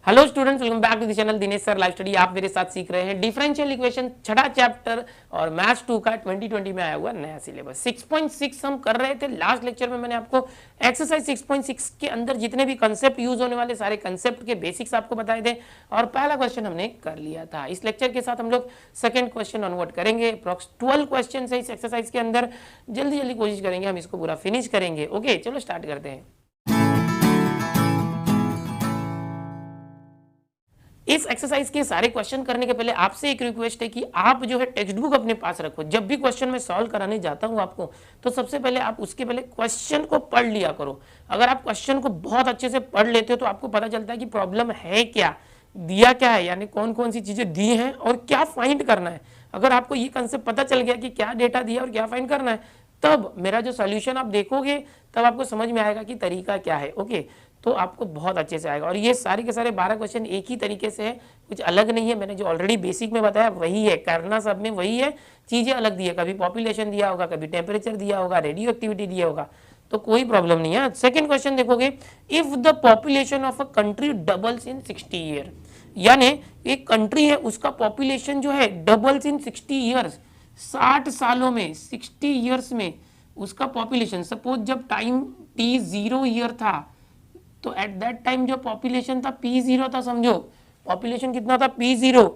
Hello students, welcome back to the channel Dinesh sir live study. आप मेरे साथ सीख रहे हैं डिफरेंशियल इक्वेशन छठा चैप्टर और मैथ्स 2 का 2020 में आया हुआ नया सिलेबस 6.6 हम कर रहे थे। लास्ट लेक्चर में मैंने आपको एक्सरसाइज 6.6 के अंदर जितने भी कंसेप्ट यूज होने वाले सारे कंसेप्ट के बेसिक्स आपको बताए थे और पहला क्वेश्चन हमने कर लिया था। इस लेक्चर के साथ हम लोग सेकेंड क्वेश्चन ऑनवर्ड करेंगे। अप्रॉक्स 12 क्वेश्चन है इस एक्सरसाइज के अंदर। जल्दी जल्दी कोशिश करेंगे हम इसको पूरा फिनिश करेंगे। ओके, चलो स्टार्ट करते हैं। इस एक्सरसाइज के सारे क्वेश्चन करने के पहले आपसे एक रिक्वेस्ट है कि आप जो है टेक्स्ट बुक अपने पास रखो। जब भी क्वेश्चन मैं सॉल्व कराने जाता हूं आपको, तो सबसे पहले आप उसके पहले क्वेश्चन को पढ़ लिया करो। अगर आप क्वेश्चन को बहुत अच्छे से पढ़ लेते हो तो आपको पता चलता है कि प्रॉब्लम है क्या, दिया क्या है, यानी कौन कौन सी चीजें दी हैं और क्या फाइंड करना है। अगर आपको ये कंसेप्ट पता चल गया कि क्या डेटा दिया और क्या फाइंड करना है, तब मेरा जो सोल्यूशन आप देखोगे तब आपको समझ में आएगा कि तरीका क्या है। ओके, तो आपको बहुत अच्छे से आएगा। और ये सारे के सारे 12 क्वेश्चन एक ही तरीके से है, कुछ अलग नहीं है। मैंने जो ऑलरेडी बेसिक में बताया वही है, करना सब में वही है, चीजें अलग दी है। कभी पॉपुलेशन दिया होगा, कभी टेम्परेचर दिया होगा, रेडियो एक्टिविटी दिया होगा, तो कोई प्रॉब्लम नहीं है। सेकंड क्वेश्चन देखोगे, if the population of a country doubles in 60 year, यानी एक कंट्री है उसका पॉपुलेशन जो है डबल्स इन 60 ईयर्स, 60 सालों में, 60 ईयर्स में उसका पॉपुलेशन, सपोज जब टाइम t 0 ईयर था तो एट दैट टाइम जो पॉपुलेशन था p0 था। समझो पॉपुलेशन कितना था, p0।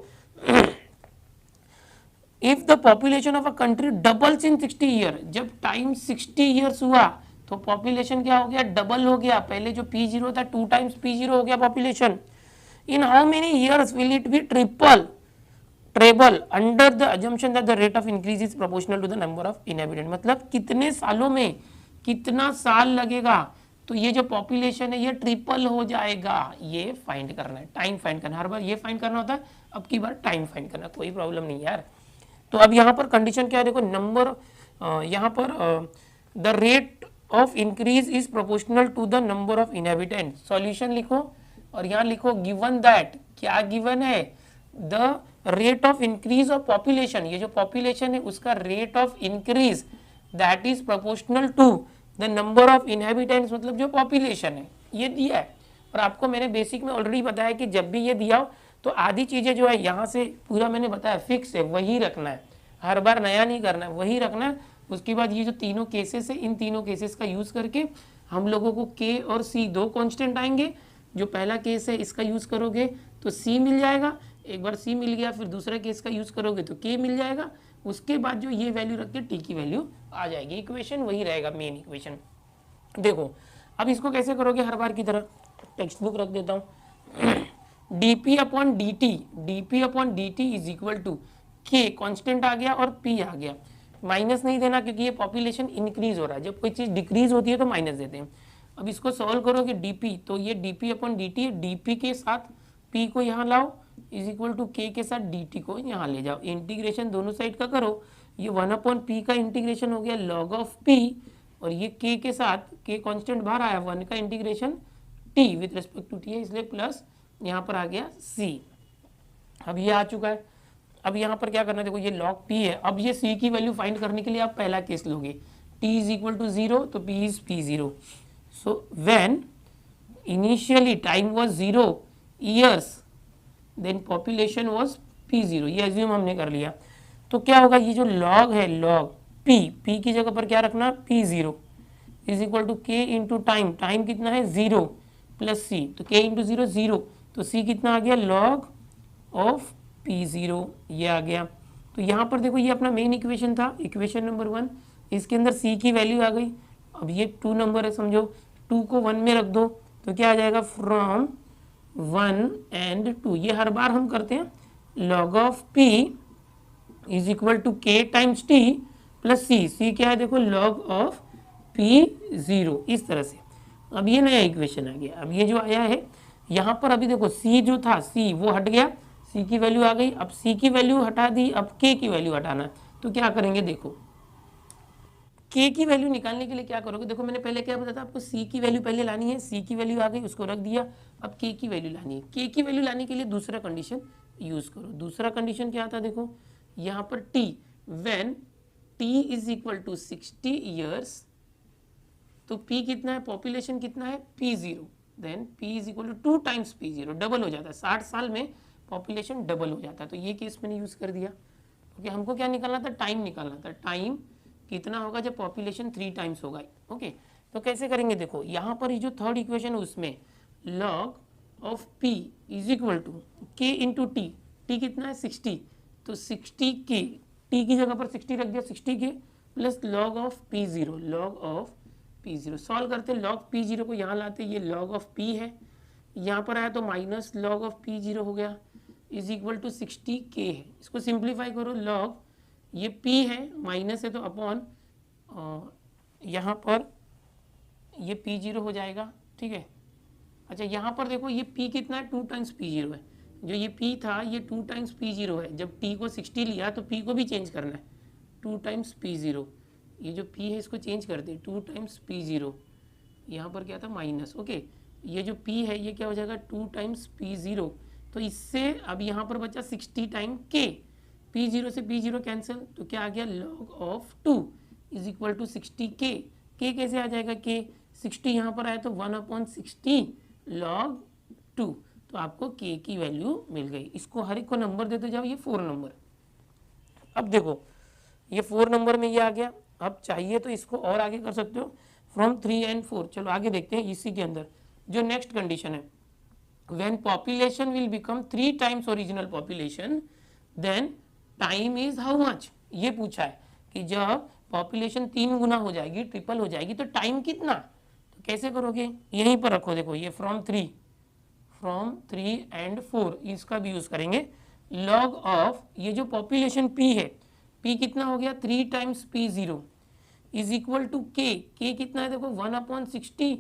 If the population of a country doubles in 60 year, जब टाइम 60 ईयर्स हुआ तो पॉपुलेशन क्या हो गया, डबल हो गया। पहले जो p0 था 2 टाइम्स p0 हो गया population. In how many years will it be treble under the assumption that the rate of increase is proportional to the number of inhabitant, मतलब कितने सालों में, कितना साल लगेगा तो ये जो पॉपुलेशन है ये ट्रिपल हो जाएगा। ये फाइंड करना है, टाइम फाइंड करना है। हर बार ये फाइंड करना होता है, अब की बार टाइम फाइंड करना, कोई प्रॉब्लम नहीं यार। तो अब यहाँ पर कंडीशन क्या है, देखो नंबर, यहाँ पर the rate of increase is proportional to the number of inhabitant. Solution लिखो और यहाँ लिखो गिवन दैट, क्या गिवन है, the rate of increase of population, ये जो पॉपुलेशन है उसका rate of increase that is proportional to the number of inhabitants, मतलब जो पॉपुलेशन है ये दिया है। और आपको मैंने बेसिक में ऑलरेडी बताया कि जब भी ये दिया हो तो आधी चीजें जो है यहाँ से पूरा मैंने बताया फिक्स है, वही रखना है, हर बार नया नहीं करना है, वही रखना है। उसके बाद ये जो तीनों केसेस है, इन तीनों केसेस का यूज करके हम लोगों को के और सी दो कॉन्स्टेंट आएंगे। जो पहला केस है इसका यूज करोगे तो सी मिल जाएगा, एक बार सी मिल गया, फिर दूसरा केस का यूज करोगे तो के मिल जाएगा। उसके बाद जो ये वैल्यू रख के टी की वैल्यू आ जाएगी। इक्वेशन वही रहेगा, मेन इक्वेशन। देखो अब इसको कैसे करोगे, हर बार की तरह टेक्स्ट बुक रख देता हूँ। DP upon D T is equal to K, constant आ गया और पी आ गया। माइनस नहीं देना क्योंकि ये पॉपुलेशन इंक्रीज हो रहा है, जब कोई चीज डिक्रीज होती है तो माइनस देते हैं। अब इसको सॉल्व करोगे डीपी, तो ये DP upon D T, DP के साथ पी को यहाँ लाओ इज इक्वल टू के के साथ डी टी को यहाँ ले जाओ। इंटीग्रेशन दोनों साइड का करो, ये 1 अपॉन पी का इंटीग्रेशन हो गया लॉग ऑफ पी, और ये के साथ के कांस्टेंट बाहर आया, 1 का integration T with respect to T है, इसलिए प्लस यहाँ पर आ गया सी। अब ये आ चुका है। अब यहाँ पर क्या करना है, देखो ये लॉग पी है। अब ये सी की वैल्यू फाइंड करने के लिए आप पहला केस लोगे, टी इज इक्वल टू 0 तो P is p0। So when initially time was 0 years then population was p0, ये एज्यूम हमने कर लिया। तो क्या होगा, ये जो लॉग है, लॉग p की जगह पर क्या रखना, p0 इज इक्वल टू के इंटू टाइम, टाइम कितना है 0 प्लस सी, तो k इंटू 0 0, तो c कितना आ गया, लॉग ऑफ p0, ये आ गया। तो यहाँ पर देखो ये अपना मेन इक्वेशन था, इक्वेशन नंबर 1, इसके अंदर c की वैल्यू आ गई। अब ये 2 नंबर है, समझो 2 को 1 में रख दो तो क्या आ जाएगा, फ्रॉम 1 एंड 2, ये हर बार हम करते हैं। Log of p is equal to K times T plus C, C क्या है देखो, लॉग ऑफ p0, इस तरह से। अब ये नया इक्वेशन आ गया। अब ये जो आया है यहाँ पर, अभी देखो c जो था, c वो हट गया, c की वैल्यू आ गई। अब c की वैल्यू हटा दी, अब k की वैल्यू हटाना है, तो क्या करेंगे, देखो k की वैल्यू निकालने के लिए क्या करोगे, देखो मैंने पहले क्या बताया था आपको, c की वैल्यू पहले लानी है, c की वैल्यू आ गई उसको रख दिया। अब k की वैल्यू लानी है, k की वैल्यू लाने के लिए दूसरा कंडीशन यूज करो। दूसरा कंडीशन क्या था, देखो यहाँ पर t, when t is equal to 60 years, तो p कितना है, पॉपुलेशन कितना है p0, then p is equal to 2 times p0, double हो जाता है, 60 साल में पॉपुलेशन डबल हो जाता है। तो ये केस मैंने यूज़ कर दिया, क्योंकि हमको क्या निकालना था, टाइम निकालना था। टाइम कितना होगा जब पॉपुलेशन 3 टाइम्स होगा। ओके, तो कैसे करेंगे, देखो यहाँ पर ये जो थर्ड इक्वेशन है उसमें log of p is equal to k into T, T कितना है 60, तो 60k, टी की जगह पर 60 रख दिया, 60k plus log of p0, log of p0 solve करते, लॉग p0 को यहाँ लाते, ये लॉग ऑफ p है, यहाँ पर आया तो माइनस लॉग ऑफ p0 हो गया, इज इक्वल टू 60k है। इसको सिंप्लीफाई करो, लॉग ये p है माइनस है तो अपॉन यहाँ पर ये p0 हो जाएगा, ठीक है। अच्छा यहाँ पर देखो ये p कितना है, 2 टाइम्स p0 है, जो ये p था ये 2 टाइम्स p0 है। जब t को 60 लिया तो p को भी चेंज करना है, 2 टाइम्स p0, ये जो p है इसको चेंज कर दे, 2 टाइम्स p0, यहाँ पर क्या था माइनस। ओके, ये जो p है ये क्या हो जाएगा 2 टाइम्स p0, तो इससे अब यहाँ पर बचा 60 टाइम k, p0 से p0 कैंसिल, तो क्या आ गया log of 2 is equal to 60k। k कैसे आ जाएगा, k 60 यहाँ पर आया तो 1/60 log 2, तो आपको k की वैल्यू मिल गई। इसको हर एक को नंबर देते जाओ, ये 4 नंबर। अब देखो ये 4 नंबर में ये आ गया, अब चाहिए तो इसको और आगे कर सकते हो फ्रॉम 3 and 4। चलो आगे देखते हैं, इसी के अंदर जो नेक्स्ट कंडीशन है, when population will become 3 times original population then time is how much, ये पूछा है कि जब पॉपुलेशन 3 गुना हो जाएगी, ट्रिपल हो जाएगी, तो टाइम कितना, तो कैसे करोगे, यहीं पर रखो, देखो ये फ्रॉम 3 and 4 इसका भी यूज करेंगे। लॉग ऑफ ये जो पॉपुलेशन p है, p कितना हो गया 3 times p0 is equal to k, k कितना है देखो 1/60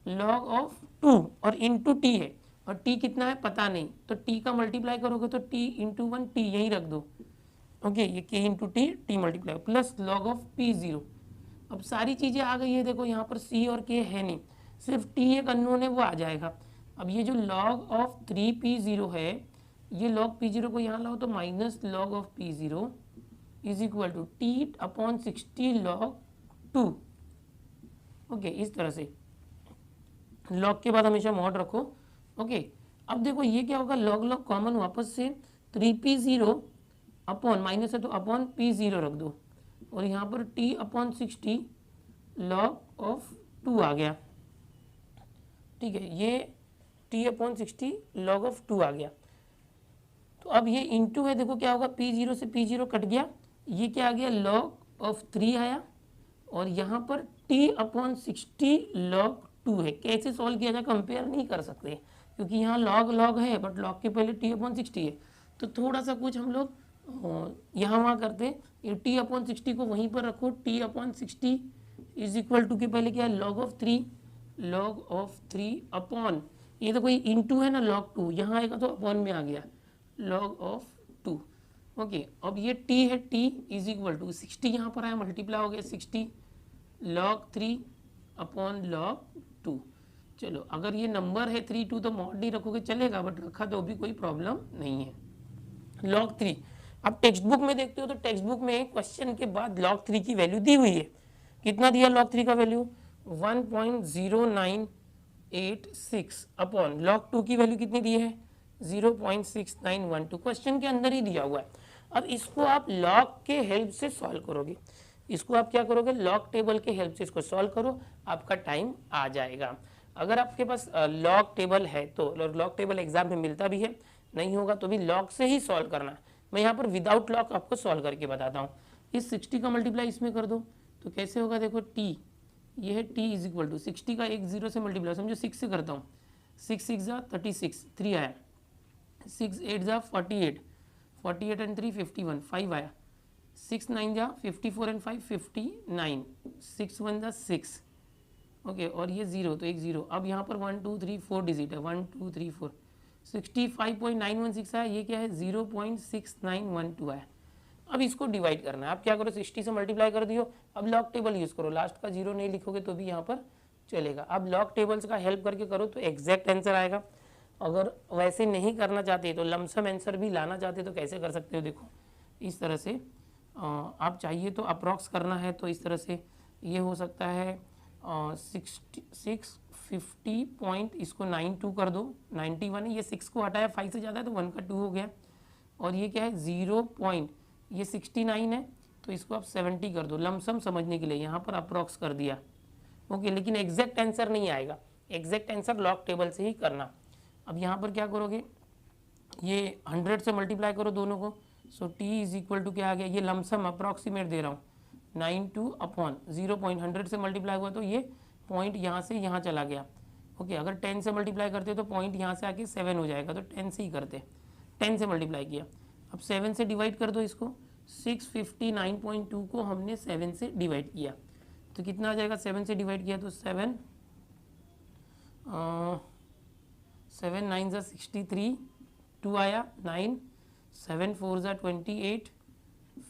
लॉग ऑफ 2 और इंटू t है, और t कितना है पता नहीं, तो t का मल्टीप्लाई करोगे तो t इंटू 1 t यहीं रख दो। ओके, ये k into t multiply plus log of p0। अब सारी चीज़ें आ गई है, देखो यहाँ पर c और k है नहीं, सिर्फ t एक अननोन है वो आ जाएगा। अब ये जो log ऑफ 3p0 है, ये log p0 को यहाँ लाओ तो minus log of p0 is equal to t/60 log 2। Okay, इस तरह से लॉग के बाद हमेशा मॉड रखो। ओके, अब देखो ये क्या होगा, लॉग लॉग कॉमन वापस से 3p0 अपॉन माइनस है तो अपॉन p0 रख दो, और यहाँ पर t/60 लॉग ऑफ 2 आ गया, ठीक है, ये t/60 लॉग ऑफ 2 आ गया। तो अब ये इंटू है, देखो क्या होगा, p0 से p0 कट गया, ये क्या आ गया लॉग ऑफ 3 आया, और यहाँ पर t/60 लॉग 2 है। कैसे सॉल्व किया जाए, कंपेयर नहीं कर सकते क्योंकि यहाँ लॉग लॉग है, बट लॉग के पहले t/60 है, तो थोड़ा सा कुछ हम लोग यहाँ वहाँ करते, ये t/60 को वहीं पर रखो, t/60 इज इक्वल टू के पहले क्या है लॉग ऑफ 3 अपॉन, ये तो कोई इंटू है ना लॉग 2, यहाँ आएगा तो अपॉन में आ गया लॉग ऑफ 2। ओके, अब ये t है, t इज इक्वल टू 60 यहाँ पर आया मल्टीप्लाई हो गया 60 लॉग 3 अपॉन लॉग 2। चलो अगर ये नंबर है 3 2 तो मॉड नहीं रखोगे चलेगा, बट रखा तो भी कोई प्रॉब्लम नहीं है। लॉग 3, अब टेक्स्ट बुक में देखते हो तो टेक्स्ट बुक में क्वेश्चन के बाद log 3 की वैल्यू दी हुई है, कितना दिया log 3 का वैल्यू 1.0986 अपॉन log 2 की वैल्यू कितनी दी है 0.6912, क्वेश्चन के अंदर ही दिया हुआ है। अब इसको आप log के हेल्प से सॉल्व करोगे, इसको आप क्या करोगे log टेबल के हेल्प से इसको सॉल्व करो, आपका टाइम आ जाएगा। अगर आपके पास log टेबल है तो log टेबल एग्जाम में मिलता भी है, नहीं होगा तो भी log से ही सॉल्व करना। मैं यहाँ पर विदाउट लॉग आपको सॉल्व करके बताता हूँ। इस 60 का मल्टीप्लाई इसमें कर दो तो कैसे होगा, देखो t, ये है t इज इक्वल टू 60 का एक 0 से मल्टीप्लाई, समझो 6 से करता हूँ, 6 6 जा 36, 3 आया, 6 8 जा 48, 48 एंड 3 51, 5 आया, 6 9 जा 54 एंड 5 59, 6 1 जा 6। ओके, और ये 0 तो एक 0। अब यहाँ पर 1 2 3 4 डिजिट है, 1 2 3 4, 65.916 आया, ये क्या है 0.6912 आया। अब इसको डिवाइड करना है, आप क्या करो 60 से मल्टीप्लाई कर दियो, अब लॉग टेबल यूज़ करो, लास्ट का 0 नहीं लिखोगे तो भी यहाँ पर चलेगा। अब लॉग टेबल्स का हेल्प करके करो तो एग्जैक्ट आंसर आएगा। अगर वैसे नहीं करना चाहते तो लमसम आंसर भी लाना चाहते तो कैसे कर सकते हो, देखो इस तरह से आप चाहिए तो अप्रॉक्स करना है तो इस तरह से ये हो सकता है 66 50 पॉइंट, इसको 92 कर दो, 91 है, ये 6 को हटाया, 5 से ज़्यादा है तो 1 का 2 हो गया। और ये क्या है 0 पॉइंट, ये 69 है तो इसको आप 70 कर दो, लमसम समझने के लिए यहाँ पर अप्रॉक्स कर दिया। ओके, लेकिन एग्जैक्ट आंसर नहीं आएगा, एग्जैक्ट आंसर लॉग टेबल से ही करना। अब यहाँ पर क्या करोगे, ये 100 से मल्टीप्लाई करो दोनों को, so T is equal to क्या आ गया, ये लमसम अप्रॉक्सीमेट दे रहा हूँ 92 अपॉन 0.100 से मल्टीप्लाई हुआ तो ये पॉइंट यहाँ से यहाँ चला गया। ओके, अगर 10 से मल्टीप्लाई करते तो पॉइंट यहाँ से आके 7 हो जाएगा, तो 10 से ही करते, 10 से मल्टीप्लाई किया। अब 7 से डिवाइड कर दो इसको, 659.2 को हमने 7 से डिवाइड किया तो कितना आ जाएगा, 7 से डिवाइड किया तो 7 9 ज़ा 63, 2 आया 9, 7 4 ज़ा 28,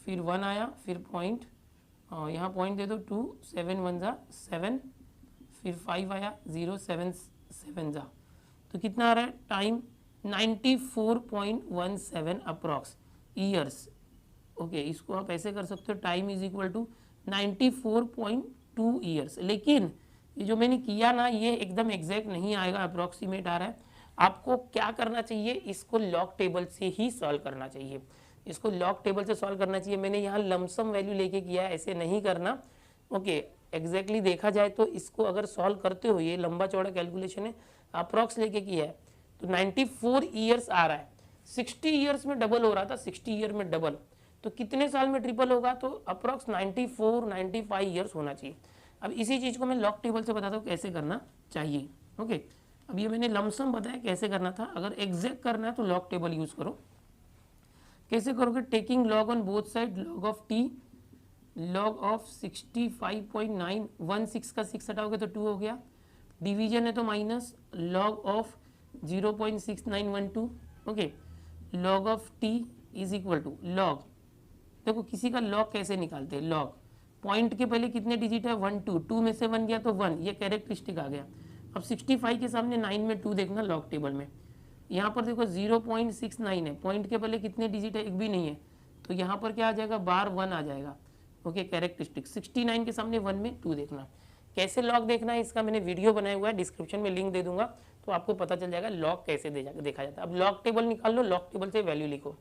फिर 1 आया, फिर पॉइंट, यहाँ पॉइंट दे दो 2, 7 1 ज़ा 7, फिर 5 आया 0, 7 7 ज़ा, तो कितना आ रहा है टाइम 94.17 अप्रॉक्स ईयर्स। ओके, इसको आप ऐसे कर सकते हो, time is equal to 94.2 years. लेकिन ये जो मैंने किया ना, ये एकदम एग्जैक्ट नहीं आएगा, अप्रॉक्सीमेट आ रहा है। आपको क्या करना चाहिए, इसको लॉग टेबल से ही सॉल्व करना चाहिए, इसको लॉग टेबल से सॉल्व करना चाहिए। मैंने यहाँ लमसम वैल्यू लेके किया है, ऐसे नहीं करना। ओके, एग्जैक्टली देखा जाए तो इसको अगर सॉल्व करते हो, ये लंबा चौड़ा कैलकुलेशन है, अप्रॉक्स लेके किया है तो 94 ईयर्स आ रहा है। 60 ईयर्स में डबल हो रहा था, 60 ईयर में डबल, तो कितने साल में ट्रिपल होगा, तो अप्रॉक्स 94-95 ईयर्स होना चाहिए। अब इसी चीज़ को मैं लॉग टेबल से बताता हूँ कैसे करना चाहिए। ओके, अब ये मैंने लमसम बताया कैसे करना था, अगर एग्जैक्ट करना है तो लॉग टेबल यूज़ करो। कैसे करोगे, taking log on both side, log of T, log of 65.9, 16 का 6 हटाओगे तो 2 हो गया, डिवीजन है तो minus, log of 0.6912। Okay, log of T is equal to log, देखो किसी का लॉग कैसे निकालते हैं, लॉग पॉइंट के पहले कितने डिजिट है 1 2, 2 में से 1 गया तो 1, ये कैरेक्टरिस्टिक आ गया। अब 65 के सामने 9 में 2 देखना लॉग टेबल में, यहाँ पर देखो 0.69 है, पॉइंट के पहले कितने डिजिट है, एक भी नहीं है, तो यहाँ पर क्या आ जाएगा, बार 1 आ जाएगा। ओके, कैरेक्टरिस्टिक 69 के सामने 1 में 2 देखना। कैसे लॉग देखना है इसका मैंने वीडियो बनाया हुआ है, डिस्क्रिप्शन में लिंक दे दूंगा, तो आपको पता चल जाएगा लॉग कैसे देखा जाता है। अब लॉग टेबल निकाल लो, लॉग टेबल से वैल्यू लिखो।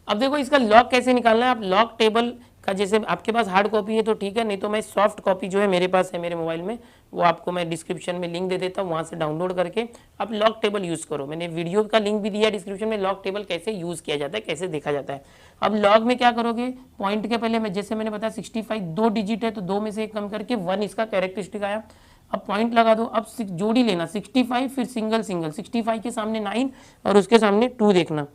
अब देखो इसका लॉग कैसे निकालना है, आप लॉग टेबल का जैसे आपके पास हार्ड कॉपी है तो ठीक है, नहीं तो मैं सॉफ्ट कॉपी जो है मेरे पास है मेरे मोबाइल में, वो आपको मैं डिस्क्रिप्शन में लिंक दे देता हूँ, वहाँ से डाउनलोड करके आप लॉग टेबल यूज़ करो। मैंने वीडियो का लिंक भी दिया डिस्क्रिप्शन में, लॉग टेबल कैसे यूज़ किया जाता है, कैसे देखा जाता है। अब लॉग में क्या करोगे, पॉइंट के पहले मैं जैसे मैंने बताया 65 2 डिजिट है तो 2 में से 1 कम करके 1 इसका कैरेक्टरिस्टिक आया। अब पॉइंट लगा दो, अब जोड़ी लेना 65, फिर सिंगल 65 के सामने 9 और उसके सामने 2 देखना।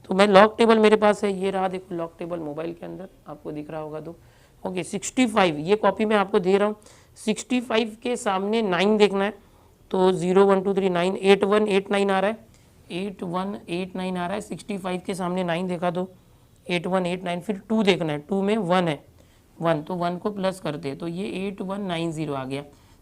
तो मैं लॉग टेबल मेरे पास है, ये रहा देखो लॉग टेबल मोबाइल के अंदर आपको दिख रहा होगा तो। ओके, 65 ये कॉपी मैं आपको दे रहा हूँ, 65 के सामने 9 देखना है, तो 0 1 2 3 9, 8 1 8 9 आ रहा है, 8 1 8 9 आ रहा है। 65 के सामने 9 देखा तो 8 1 8 9, फिर 2 देखना है, 2 में 1 है, 1 तो 1 को प्लस करते तो ये 8 1 9 0 आ गया,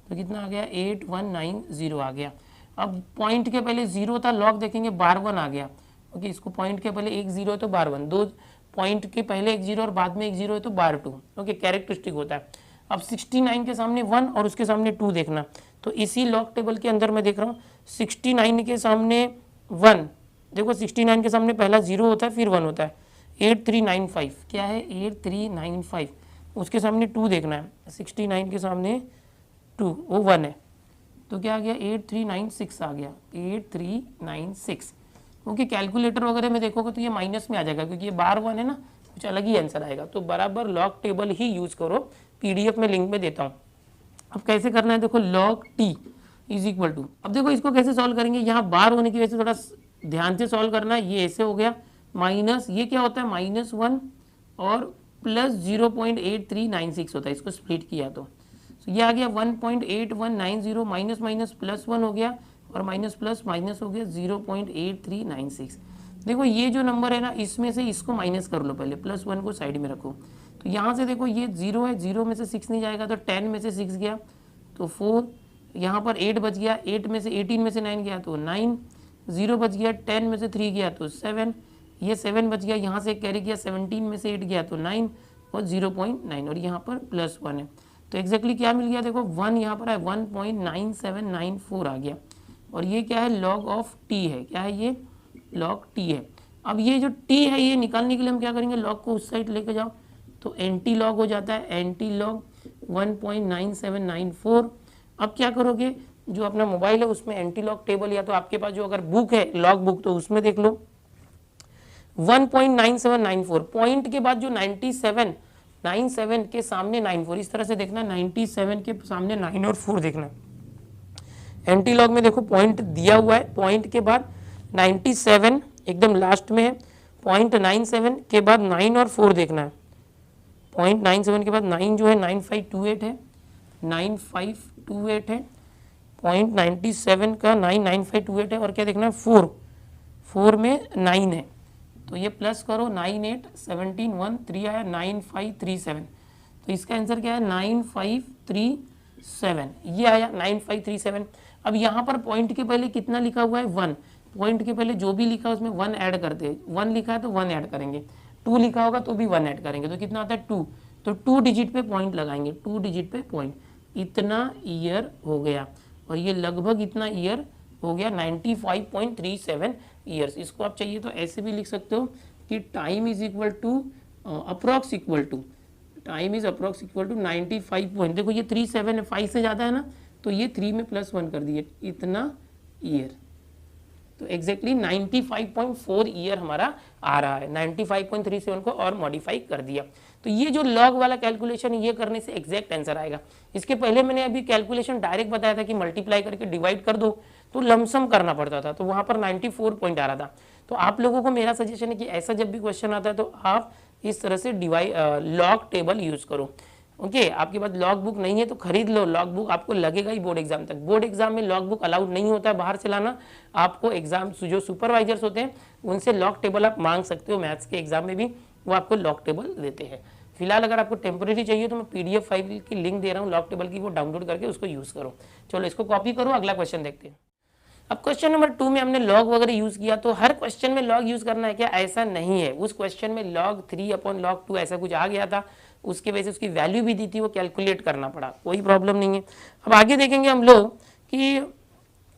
तो कितना आ गया 8 1 9 0 आ गया। अब पॉइंट के पहले 0 था, लॉग देखेंगे बार 1 आ गया। ओके, इसको पॉइंट के पहले 1 0 है तो बार 1, 2 पॉइंट के पहले 1 0 और बाद में 1 0 है तो बार 2। ओके, कैरेक्टरिस्टिक होता है। अब 69 के सामने 1 और उसके सामने 2 देखना, तो इसी लॉग टेबल के अंदर मैं देख रहा हूँ 69 के सामने 1, देखो 69 के सामने पहला 0 होता है फिर 1 होता है, 8395 क्या है 8395, उसके सामने 2 देखना है, 69 के सामने 2 वो 1 है, तो क्या आ गया 8396 आ गया, 8396। ओके, कैलकुलेटर वगैरह में देखोगे तो ये माइनस में आ जाएगा क्योंकि ये बार 1 है ना, कुछ अलग ही आंसर आएगा। तो बराबर लॉग टेबल ही यूज करो, पीडीएफ में लिंक में देता हूँ। अब कैसे करना है, देखो log T is equal to, अब देखो इसको कैसे सॉल्व करेंगे, यहाँ बार होने की वजह से थोड़ा ध्यान से सॉल्व करना है। ये ऐसे हो गया माइनस, ये क्या होता है -1 और प्लस 0.8396 होता है, इसको स्प्लिट किया तो ये आ गया 1.8190, माइनस माइनस प्लस 1 हो गया और माइनस प्लस माइनस हो गया 0.8396। देखो ये जो नंबर है ना, इसमें से इसको माइनस कर लो पहले, प्लस 1 को साइड में रखो, तो यहाँ से देखो ये 0 है, 0 में से 6 नहीं जाएगा तो 10 में से 6 गया तो 4, यहाँ पर 8 बच गया, 8 में से 18 में से 9 गया तो 9, 0 बच गया, 10 में से 3 गया तो 7, ये 7 बच गया, यहाँ से कैरी किया 17 में से 8 गया तो 9 और 0.9 और यहाँ पर प्लस 1 है। तो एग्जैक्टली क्या मिल गया देखो 1 यहाँ पर है 1.9794 आ गया और ये क्या है लॉग ऑफ टी है, क्या है ये लॉग टी है। अब ये जो टी है ये निकालने के लिए हम क्या करेंगे लॉग को उस साइड लेके जाओ तो एंटी लॉग हो जाता है, एंटी लॉग 1.9794। अब क्या करोगे जो अपना मोबाइल है उसमें एंटी लॉग टेबल या तो आपके पास जो अगर बुक है लॉग बुक तो उसमें देख लो 1.9794 पॉइंट के बाद जो 97 के सामने 94 इस तरह से देखना, 97 के सामने 9 और 4 देखना। एंटी लॉग में देखो पॉइंट दिया हुआ है, पॉइंट के बाद 97 एकदम लास्ट में है, पॉइंट 97 के बाद 9 और 4 देखना है। पॉइंट 97 के बाद 9 जो है 9528 है, 9528 है, पॉइंट 97 का 99528 है और क्या देखना है 4 में 9 है तो ये प्लस करो 981713 आया 9537। तो इसका आंसर क्या है 9537, ये आया 9537। अब यहाँ पर पॉइंट के पहले कितना लिखा हुआ है 1, पॉइंट के पहले जो भी लिखा है उसमें 1 ऐड करते हैं, 1 लिखा है तो 1 ऐड करेंगे, 2 लिखा होगा तो भी 1 ऐड करेंगे तो कितना आता है 2, तो 2 डिजिट पे पॉइंट लगाएंगे, 2 डिजिट पे पॉइंट, इतना ईयर हो गया और ये लगभग इतना ईयर हो गया 95.37 ईयर्स। इसको आप चाहिए तो ऐसे भी लिख सकते हो कि time is equal to approx equal to time is approx equal to 95 point, देखो ये 37 है 5 से ज़्यादा है ना तो ये 3 में +1 कर दिए इतना ईयर, तो एग्जैक्टली 95.4 ईयर हमारा आ रहा है, 95.37 को और मॉडिफाई कर दिया। तो ये जो लॉग वाला कैलकुलेशन ये करने से एग्जैक्ट आंसर आएगा। इसके पहले मैंने अभी कैलकुलेशन डायरेक्ट बताया था कि मल्टीप्लाई करके डिवाइड कर दो तो लमसम करना पड़ता था तो वहां पर 94 पॉइंट आ रहा था। तो आप लोगों को मेरा सजेशन है कि ऐसा जब भी क्वेश्चन आता है तो आप इस तरह से लॉग टेबल यूज करो। ओके आपके पास लॉग बुक नहीं है तो खरीद लो, लॉग बुक आपको लगेगा ही बोर्ड एग्जाम तक। बोर्ड एग्जाम में लॉग बुक अलाउड नहीं होता है बाहर से लाना, आपको एग्जाम जो सुपरवाइजर्स होते हैं उनसे लॉग टेबल आप मांग सकते हो, मैथ्स के एग्जाम में भी वो आपको लॉग टेबल देते हैं। फिलहाल अगर आपको टेम्परेरी चाहिए तो मैं PDF फाइल की लिंक दे रहा हूँ लॉग टेबल की, वो डाउनलोड करके उसको यूज करो। चलो इसको कॉपी करो, अगला क्वेश्चन देखते हैं। अब क्वेश्चन नंबर 2 में हमने लॉग वगैरह यूज किया तो हर क्वेश्चन में लॉग यूज करना है क्या, ऐसा नहीं है। उस क्वेश्चन में log 3/log 2 ऐसा कुछ आ गया था, उसके वजह से उसकी वैल्यू भी दी थी, वो कैलकुलेट करना पड़ा, कोई प्रॉब्लम नहीं है। अब आगे देखेंगे हम लोग कि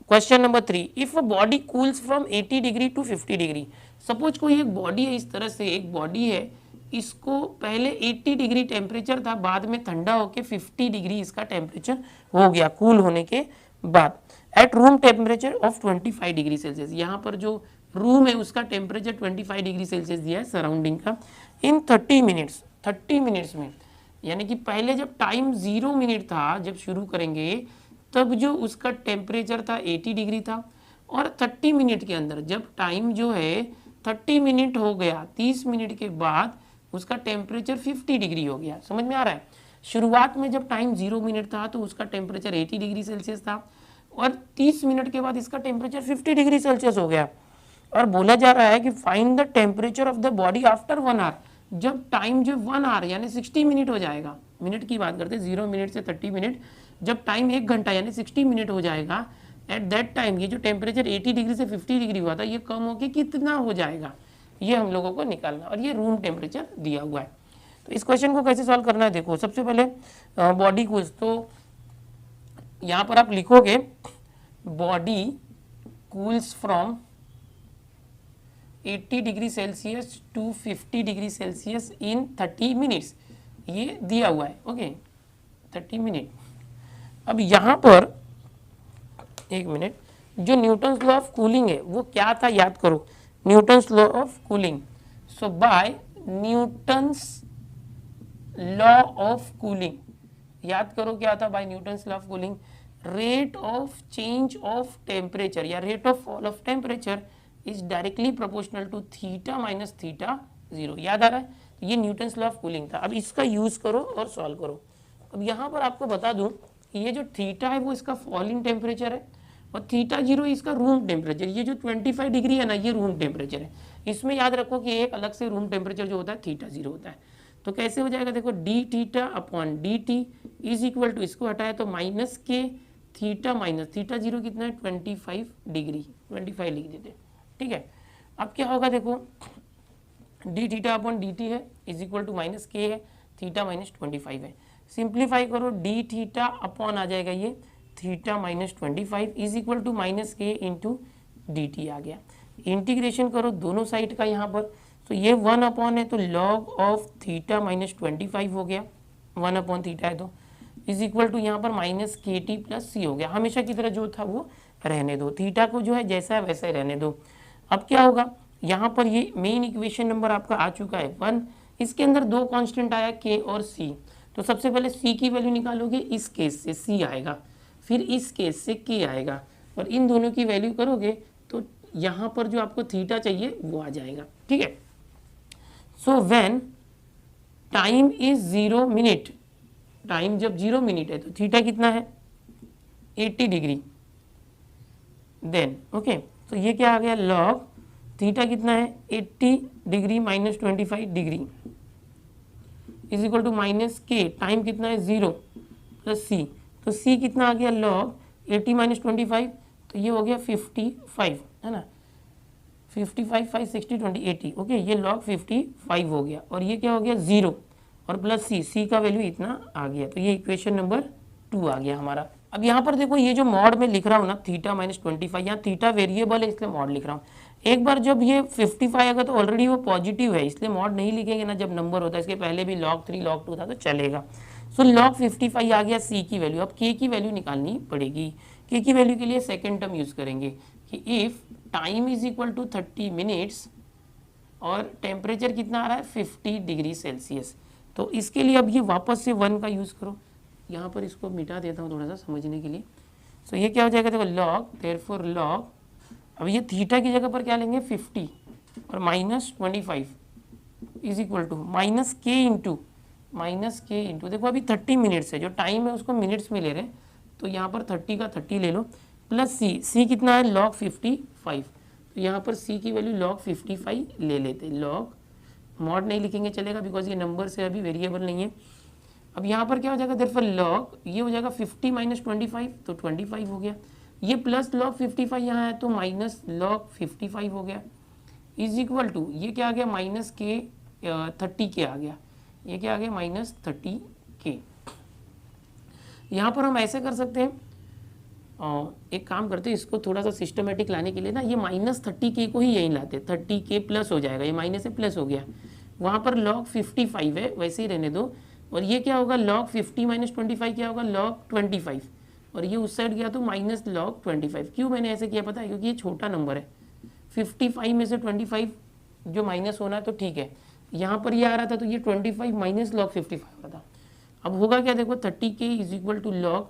question number 3, if a body cools from 80 degree to 50 degree. Suppose कोई एक बॉडी है, इस तरह से एक बॉडी है, इसको पहले 80 डिग्री टेम्परेचर था, बाद में ठंडा होके 50 डिग्री इसका टेम्परेचर हो गया कूल होने के बाद, at room temperature of 25 degree Celsius. यहाँ पर जो रूम है उसका टेम्परेचर 25 डिग्री सेल्सियस दिया है सराउंडिंग का, इन 30 मिनट्स में, यानी कि पहले जब टाइम 0 मिनट था, जब शुरू करेंगे तब जो उसका टेम्परेचर था 80 डिग्री था, और 30 मिनट के अंदर जब टाइम जो है 30 मिनट हो गया, 30 मिनट के बाद उसका टेम्परेचर 50 डिग्री हो गया। समझ में आ रहा है? शुरुआत में जब टाइम 0 मिनट था तो उसका टेम्परेचर 80 डिग्री सेल्सियस था और 30 मिनट के बाद इसका टेम्परेचर 50 डिग्री सेल्सियस हो गया। और बोला जा रहा है कि find the temperature of the body after 1 hour, जब टाइम जो 1 आवर यानी 60 मिनट हो जाएगा, मिनट की बात करते हैं 0 मिनट से 30 मिनट, जब टाइम 1 घंटा यानी 60 मिनट हो जाएगा, एट दैट टाइम ये जो टेम्परेचर 80 डिग्री से 50 डिग्री हुआ था ये कम होकर कितना हो जाएगा, ये हम लोगों को निकालना, और ये रूम टेम्परेचर दिया हुआ है। तो इस क्वेश्चन को कैसे सॉल्व करना है, देखो सबसे पहले बॉडी कूल्स, तो यहाँ पर आप लिखोगे body cools from 80 degree Celsius to 50 degree Celsius in 30 minutes, ये दिया हुआ है। Okay 30 minute. अब यहाँ पर एक मिनट, जो न्यूटन्स लॉ ऑफ कूलिंग है वो क्या था याद करो, Newton's law of cooling. So by Newton's law of cooling, याद करो क्या था by Newton's law of cooling, rate of change of temperature या rate of fall of temperature is directly proportional to theta minus theta 0। याद आ रहा है? तो ये न्यूटन्स लॉ ऑफ कूलिंग था। अब इसका यूज करो और सॉल्व करो। अब यहाँ पर आपको बता दूं कि ये जो थीटा है वो इसका फॉलिंग टेम्परेचर है और थीटा 0 इसका रूम टेम्परेचर। ये जो 25 डिग्री है ना, ये रूम टेम्परेचर है। इसमें याद रखो कि एक अलग से रूम टेम्परेचर जो होता है थीटा 0 होता है। तो कैसे हो जाएगा, देखो D theta upon D T is equal to, इसको हटाया तो माइनस के थीटा माइनस थीटा 0 कितना है 25 डिग्री, 25 लिख देते, ठीक है। अब क्या होगा देखो, D theta upon D T है इज इक्वल टू माइनस के है, थीटा माइनस 25 है। सिंप्लीफाई करो, डी थीटा अपॉन आ जाएगा ये theta minus 25 is equal to minus k into d t आ गया। इंटीग्रेशन करो दोनों साइड का यहाँ पर, तो ये 1 अपॉन है तो लॉग ऑफ थीटा माइनस 25 हो गया, 1 अपॉन थीटा है तो इज इक्वल टू यहाँ पर माइनस के टी प्लस सी हो गया। हमेशा की तरह जो था वो रहने दो, थीटा को जो है जैसा है वैसा ही रहने दो। अब क्या होगा, यहाँ पर ये मेन इक्वेशन नंबर आपका आ चुका है 1, इसके अंदर दो कांस्टेंट आया के और सी, तो सबसे पहले सी की वैल्यू निकालोगे, इस केस से सी आएगा, फिर इस केस से के आएगा, और इन दोनों की वैल्यू करोगे तो यहाँ पर जो आपको थीटा चाहिए वो आ जाएगा। ठीक है, so when time is 0 minute, time जब 0 मिनट है तो थीटा कितना है 80 डिग्री, देन ओके, तो ये क्या आ गया लॉग थीटा कितना है 80 degree minus 25 degree is equal to minus k, time कितना है 0 प्लस सी, तो सी कितना आ गया लॉग 80 माइनस 25, तो ये हो गया 55 है ना, 55 5 60 20 80 ओके, ये लॉग 55 हो गया, और ये क्या हो गया 0 और प्लस सी, सी का वैल्यू इतना आ गया, तो ये इक्वेशन नंबर 2 आ गया हमारा। अब यहाँ पर देखो ये जो मॉड में लिख रहा हूँ ना थीटा माइनस 25, यहाँ थीटा वेरिएबल है इसलिए मॉड लिख रहा हूँ। एक बार जब ये 55 आएगा तो ऑलरेडी वो पॉजिटिव है इसलिए मॉड नहीं लिखेंगे ना, जब नंबर होता है, इसके पहले भी log 3 log 2 था तो चलेगा। सो log 55 आ गया सी की वैल्यू, अब के की वैल्यू निकालनी पड़ेगी। के की वैल्यू के लिए सेकेंड टर्म यूज करेंगे कि if time is equal to 30 minutes और टेम्परेचर कितना आ रहा है 50 डिग्री सेल्सियस, तो इसके लिए अब ये वापस से 1 का यूज़ करो, यहाँ पर इसको मिटा देता हूँ थोड़ा सा समझने के लिए। सो ये क्या हो जाएगा देखो लॉग, देयरफॉर लॉग, अब ये थीटा की जगह पर क्या लेंगे 50 और minus 25 is equal to minus k into देखो अभी 30 मिनट्स है, जो टाइम है उसको मिनट्स में ले रहे हैं तो यहाँ पर 30 का 30 ले लो, प्लस सी कितना है लॉग 55, तो यहाँ पर सी की वैल्यू लॉग 55 ले लेते, लॉग मॉड नहीं लिखेंगे चलेगा बिकॉज ये नंबर से अभी वेरिएबल नहीं है। अब यहाँ पर क्या हो जाएगा देयरफॉर लॉग, ये हो जाएगा 50 माइनस 25 तो 25 हो गया, ये प्लस लॉग 55 यहाँ है तो माइनस लॉग 55 हो गया, इज इक्वल टू ये क्या आ गया माइनस के 30 के आ गया, ये क्या आ गया माइनस 30 के। यहाँ पर हम ऐसे कर सकते हैं, एक काम करते हैं इसको थोड़ा सा सिस्टमेटिक लाने के लिए ना, ये माइनस 30 के को ही यहीं लाते, 30 के प्लस हो जाएगा, ये माइनस से प्लस हो गया, वहाँ पर लॉग 55 है वैसे ही रहने दो, और ये क्या होगा log 50 माइनस 25 क्या होगा log 25, और ये उस साइड गया तो माइनस log 25। क्यों मैंने ऐसे किया पता है, क्योंकि ये छोटा नंबर है, 55 में से 25 जो माइनस होना है तो ठीक है, यहाँ पर ये आ रहा था तो ये 25 माइनस log 55 हो रहा था। अब होगा क्या देखो 30 के इज इक्वल टू लॉग,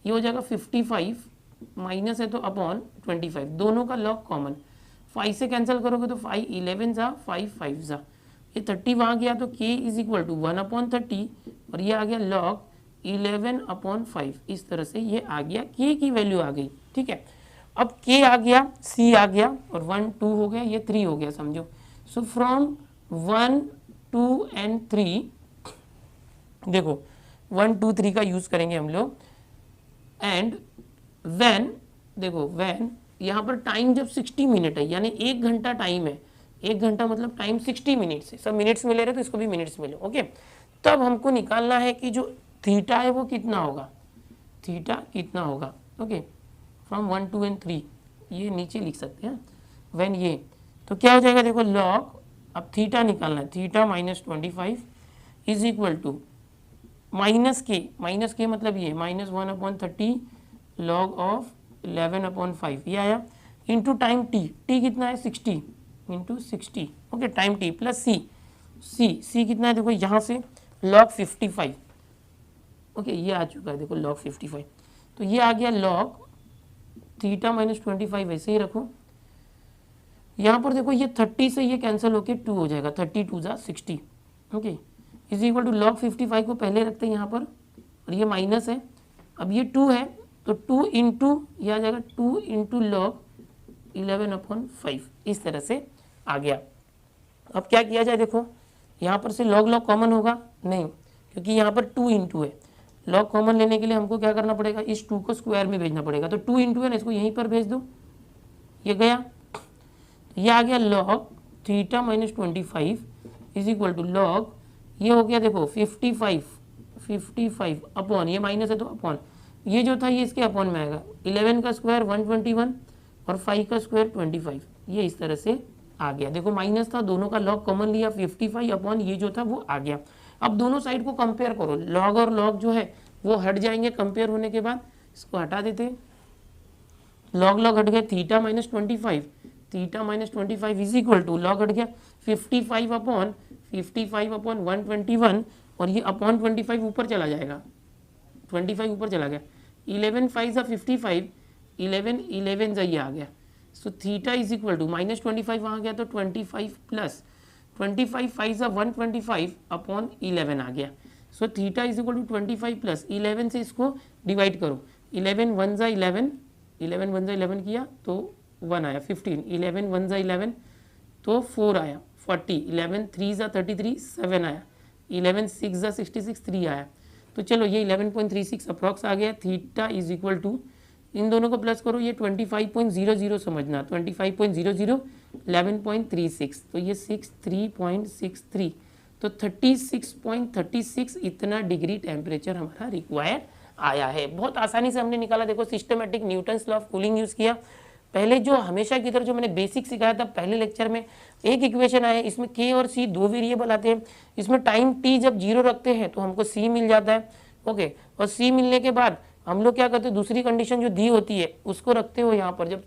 ये हो जाएगा 55 माइनस है तो अपॉन 25, दोनों का लॉग कॉमन, 5 से कैंसिल करोगे तो 5 11 जा 5 5 जा, ये 30 वहाँ गया तो k is equal to 1 upon 30 और ये आ गया लॉग 11 अपॉन 5, इस तरह से ये आ गया k की वैल्यू आ गई। ठीक है, अब k आ गया, c आ गया और 1 2 हो गया, ये 3 हो गया समझो। सो फ्रॉम 1 2 एंड 3 देखो 1 2 3 का यूज करेंगे हम लोग, एंड व्हेन देखो व्हेन यहाँ पर टाइम जब 60 मिनट है यानी 1 घंटा टाइम है, 1 घंटा मतलब टाइम 60 मिनट्स है, सब मिनट्स में ले रहे तो इसको भी मिनट्स में लो ओके। तब हमको निकालना है कि जो थीटा है वो कितना होगा, थीटा कितना होगा ओके, फ्रॉम 1 2 एंड 3 ये नीचे लिख सकते हैं व्हेन, ये तो क्या हो जाएगा देखो लॉग, अब थीटा निकालना है, theta minus 25 is equal to minus के मतलब ये minus 1 upon 30 log of 11 upon 5 ये आया, इंटू टाइम टी कितना है 60 into 60 okay, time T plus C कितना है देखो यहाँ से लॉग 55 ओके, ये आ चुका है देखो लॉग 55, तो ये आ गया लॉग थीटा माइनस 25 वैसे ही रखो, यहाँ पर देखो ये 30 से ये कैंसिल होके 2 हो जाएगा, 32 जा 60 okay, is equal to log 55 को पहले रखते हैं यहाँ पर और ये माइनस है, अब ये 2 है तो 2 इंटू ये आ जाएगा 2 इंटू लॉग 11 अपॉन 5, इस तरह से आ गया। अब क्या किया जाए देखो यहाँ पर से लॉग कॉमन होगा नहीं, क्योंकि यहाँ पर 2 इंटू है, लॉग कॉमन लेने के लिए हमको क्या करना पड़ेगा, इस 2 को स्क्वायर में भेजना पड़ेगा, तो 2 इंटू है ना इसको यहीं पर भेज दो, ये गया, ये आ गया log theta minus 25 is equal to log, ये हो गया देखो 55 55 अपॉन, ये माइनस है तो अपॉन, ये जो था ये इसके अपॉन में आएगा, 11 का स्क्वायर 121 और 5 का स्क्वायर 25, ये इस तरह से आ गया। देखो माइनस था, दोनों का लॉग कॉमन लिया, 55 अपॉन ये जो था वो आ गया। अब दोनों साइड को कंपेयर करो, लॉग और लॉग जो है वो हट जाएंगे कंपेयर होने के बाद, इसको हटा देते हैं, लॉग लॉग हट गए, theta minus 25, theta minus 25 is equal to, log हट गया 55 अपॉन 121 और ये अपॉन 25 ऊपर चला जाएगा, 25 ऊपर चला गया, 11 5 सा 55, 11 11 सा ये आ गया। So theta is equal to minus 25 वहाँ गया तो 25 प्लस 25 5 सा 125 अपॉन 11 आ गया। So theta is equal to 25 plus 11 से इसको डिवाइड करो, 11 1 सा 11, 11 1 सा 11 किया तो 1 आया, 15, 11 1 सा 11 तो 4 आया, 40, 11 3 सा 33 7 आया, 11 6 सा 66 3 आया। तो चलो ये 11.36 अप्रॉक्स आ गया। थीटा इज इक्वल टू, इन दोनों को प्लस करो, ये 25.00 समझना, 25.00 11.36 तो ये 63.63 तो 36.36 इतना डिग्री टेम्परेचर हमारा रिक्वायर्ड आया है। बहुत आसानी से हमने निकाला। देखो systematic Newton's law of cooling use किया। पहले जो हमेशा की तरह जो मैंने बेसिक सिखाया था पहले लेक्चर में, एक इक्वेशन आया, इसमें के और सी दो वेरिएबल आते हैं, इसमें टाइम टी जब 0 रखते हैं तो हमको सी मिल जाता है। ओके, और सी मिलने के बाद हम लोग क्या करते हैं, दूसरी कंडीशन जो दी होती है उसको रखते हो यहाँ पर, जब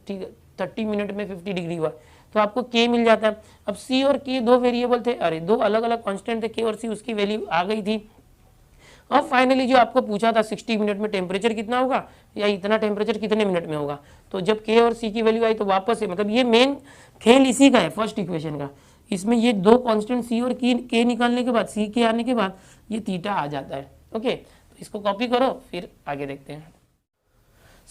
30 मिनट में 50 डिग्री हुआ तो आपको के मिल जाता है। अब सी और के दो वेरिएबल थे, अरे दो अलग अलग कांस्टेंट थे, के और सी, उसकी वैल्यू आ गई थी। अब फाइनली जो आपको पूछा था 60 मिनट में टेम्परेचर कितना होगा या इतना टेम्परेचर कितने मिनट में होगा, तो जब के और सी की वैल्यू आई तो वापस से, मतलब ये मेन खेल इसी का है फर्स्ट इक्वेशन का। इसमें ये दो कांस्टेंट सी और के निकालने के बाद, सी के आने के बाद ये थीटा आ जाता है। ओके, तो इसको कॉपी करो, फिर आगे देखते हैं।